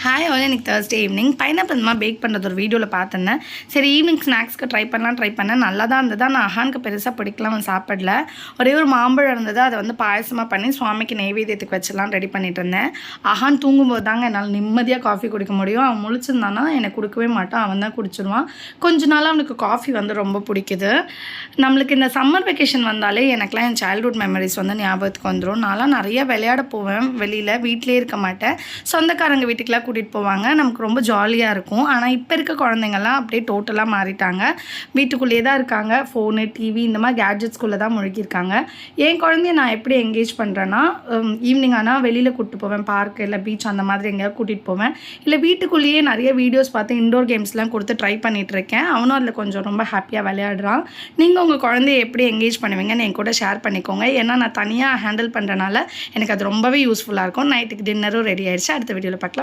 Hi all, எனக்கு Thursday evening pineapple இந்த மாதிரி பேக் பண்ணுறது ஒரு வீடியோவில் பார்த்துருந்தேன். சரி, ஈவினிங் ஸ்நாக்ஸ்க்கு ட்ரை பண்ணேன். நல்லா தான் இருந்தது. நான் அஹானுக்கு பெருசாக பிடிக்கலாம், அவன் சாப்பிடல. ஒரே ஒரு மாம்பழம் இருந்தது, அதை வந்து பாயசமாக பண்ணி சுவாமிக்கு நெய்வேத்தியத்துக்கு வச்சலாம் ரெடி பண்ணிட்டு இருந்தேன். அஹான் தூங்கும்போது தாங்க என்னால் நிம்மதியாக காஃபி குடிக்க முடியும். அவன் முழிச்சிருந்தானா எனக்கு கொடுக்கவே மாட்டான், அவன் தான் குடிச்சிடுவான். கொஞ்ச நாள் அவனுக்கு காஃபி வந்து ரொம்ப பிடிக்குது. நம்மளுக்கு இந்த சம்மர் வெக்கேஷன் வந்தாலே எனக்குலாம் என் சைல்ட்ஹுட் மெமரிஸ் வந்து ஞாபகத்துக்கு வந்துடும். நான்லாம் நிறைய விளையாட போவேன், வெளியில் வீட்டிலே இருக்க மாட்டேன். சொந்தக்காரங்க வீட்டுக்கெலாம் கூட்டிகிட்டு போவாங்க, நமக்கு ரொம்ப ஜாலியாக இருக்கும். ஆனால் இப்போ இருக்க குழந்தைங்கள்லாம் அப்படியே டோட்டலாக மாறிட்டாங்க. வீட்டுக்குள்ளேயே தான் இருக்காங்க, ஃபோனு டிவி இந்த மாதிரி கேட்ஜெட்ஸ்குள்ளே தான் முழுகியிருக்காங்க. என் குழந்தைய நான் எப்படி என்கேஜ் பண்ணுறேன்னா, ஈவினிங் ஆனால் வெளியில் கூப்பிட்டு போவேன், பார்க் இல்லை பீச் அந்த மாதிரி எங்கேயாவது கூட்டிகிட்டு போவேன். இல்லை வீட்டுக்குள்ளேயே நிறைய வீடியோஸ் பார்த்து இன்டோர் கேம்ஸ்லாம் கொடுத்து ட்ரை பண்ணிகிட்ருக்கேன். அவனும் அதில் கொஞ்சம் ரொம்ப ஹாப்பியாக விளையாடுறான். நீங்கள் உங்கள் குழந்தைய எப்படி என்கேஜ் பண்ணுவீங்கன்னு என் கூட ஷேர் பண்ணிக்கோங்க. ஏன்னா நான் தனியாக ஹேண்டில் பண்ணுறனால எனக்கு அது ரொம்பவே யூஸ்ஃபுல்லாக இருக்கும். நைட்டுக்கு டின்னரும் ரெடி ஆயிடுச்சு. அடுத்த வீடியோவில் பார்க்கலாம்.